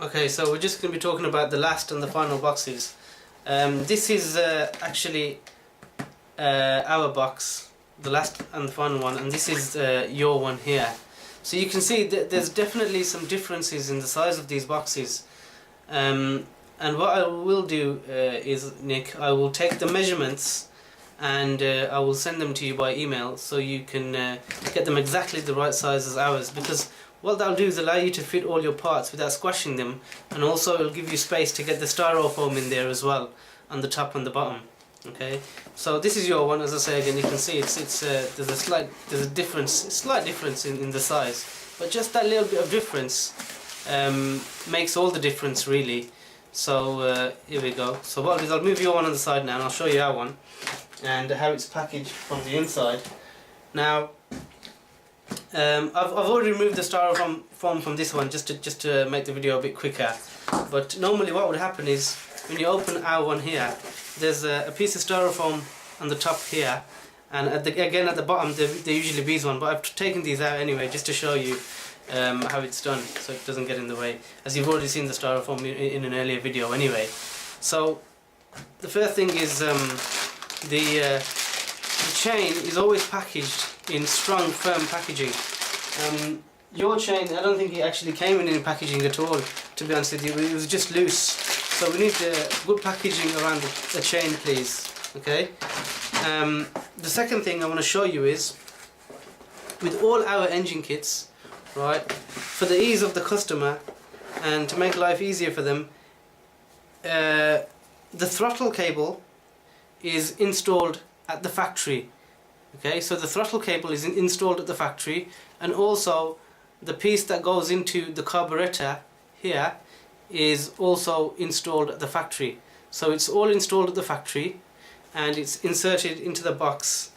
Okay, so we're just going to be talking about the last and the final boxes. This is actually our box, the last and the final one, and this is your one here. So you can see that there's definitely some differences in the size of these boxes. And what I will do is, Nick, I will take the measurements and I will send them to you by email so you can get them exactly the right size as ours, because what that'll do is allow you to fit all your parts without squashing them, and also it'll give you space to get the styrofoam in there as well, on the top and the bottom. Okay, so this is your one. As I say again, you can see there's a slight difference in the size, but just that little bit of difference makes all the difference really. So here we go. So what I'll do is I'll move your one on the side now, and I'll show you our one and how it's packaged from the inside. Now I've already removed the styrofoam from this one just to make the video a bit quicker. But normally what would happen is when you open our one here, there's a piece of styrofoam on the top here, and again at the bottom there usually be one. But I've taken these out anyway just to show you how it's done, so it doesn't get in the way, as you've already seen the styrofoam in an earlier video anyway. So the first thing is the chain is always packaged in strong, firm packaging. Your chain, I don't think it actually came in any packaging at all, to be honest with you. It was just loose. So we need good packaging around the chain, please. Okay. The second thing I want to show you is, with all our engine kits, right, for the ease of the customer and to make life easier for them, the throttle cable is installed at the factory. Okay, so the throttle cable is installed at the factory, and also the piece that goes into the carburetor here is also installed at the factory. So it's all installed at the factory and it's inserted into the box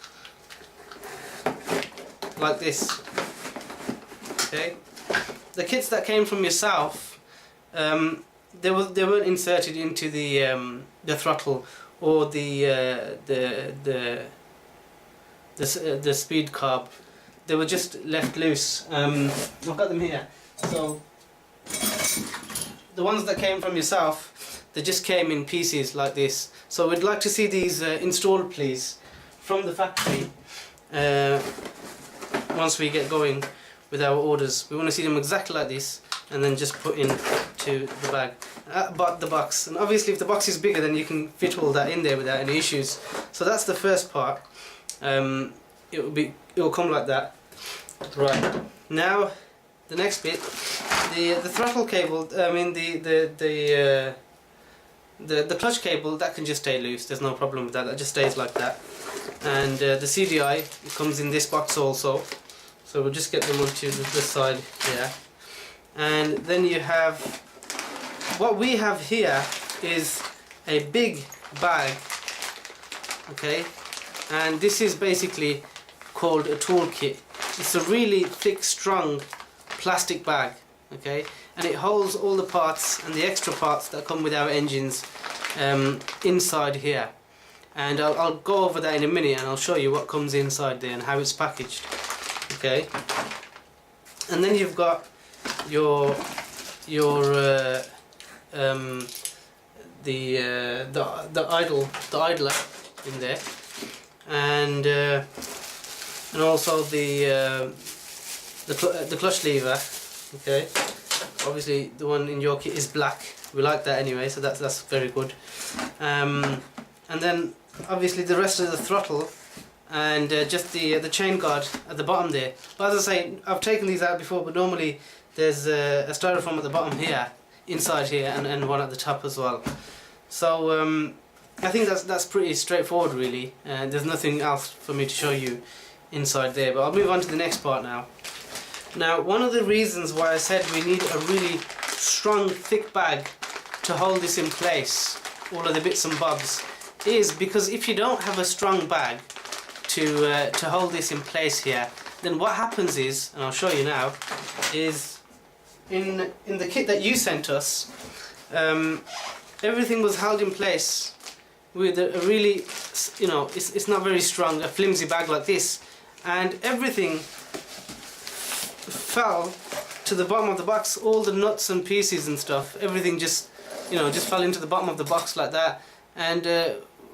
like this. Okay, the kits that came from yourself, they weren't inserted into the throttle or the speed carb. They were just left loose. I've got them here. So the ones that came from yourself, they just came in pieces like this. So we'd like to see these installed, please, from the factory. Once we get going with our orders, we want to see them exactly like this, and then just put into the bag. But the box, and obviously if the box is bigger, then you can fit all that in there without any issues. So that's the first part. It will come like that. Right, now the next bit, the throttle cable, I mean the clutch cable, that can just stay loose. There's no problem with that. That just stays like that. And the CDI comes in this box also. So we'll just get them onto the side here. And then you have, what we have here is a big bag. Okay, and this is basically called a toolkit. It's a really thick, strong plastic bag, okay, and it holds all the parts and the extra parts that come with our engines inside here. And I'll go over that in a minute, and I'll show you what comes inside there and how it's packaged. Okay, and then you've got your idler in there, and also the clutch lever. Okay, obviously the one in your kit is black. We like that anyway, so that's very good. And then obviously the rest of the throttle and just the chain guard at the bottom there. But as I say, I've taken these out before, but normally there's a styrofoam at the bottom here, inside here, and one at the top as well. So I think that's pretty straightforward really, and there's nothing else for me to show you inside there. But I'll move on to the next part now. Now, one of the reasons why I said we need a really strong, thick bag to hold this in place, all of the bits and bobs, is because if you don't have a strong bag to hold this in place here, then what happens is, and I'll show you now, is in the kit that you sent us, everything was held in place with a really, you know, it's not very strong, a flimsy bag like this, and everything fell to the bottom of the box, all the nuts and pieces and stuff, everything just, you know, just fell into the bottom of the box like that. And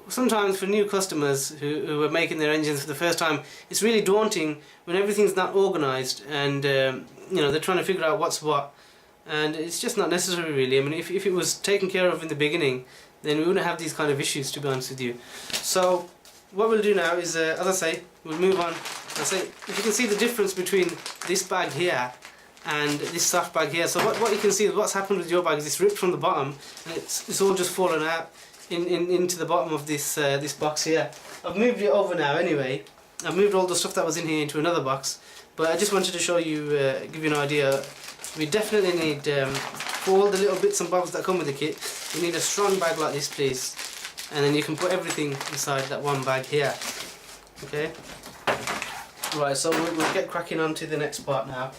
sometimes for new customers who are making their engines for the first time, it's really daunting when everything's not organised, and you know, they're trying to figure out what's what, and it's just not necessary really. I mean, if it was taken care of in the beginning, then we wouldn't have these kind of issues, to be honest with you. So what we'll do now is, as I say, we'll move on. I say, if you can see the difference between this bag here and this soft bag here. So what you can see, what's happened with your bag is it's ripped from the bottom, and it's all just fallen out into the bottom of this this box here. I've moved it over now anyway. I've moved all the stuff that was in here into another box, but I just wanted to show you, give you an idea. We definitely need, for all the little bits and bobs that come with the kit, we need a strong bag like this, please. And then you can put everything inside that one bag here. Okay? Right, so we'll get cracking on to the next part now.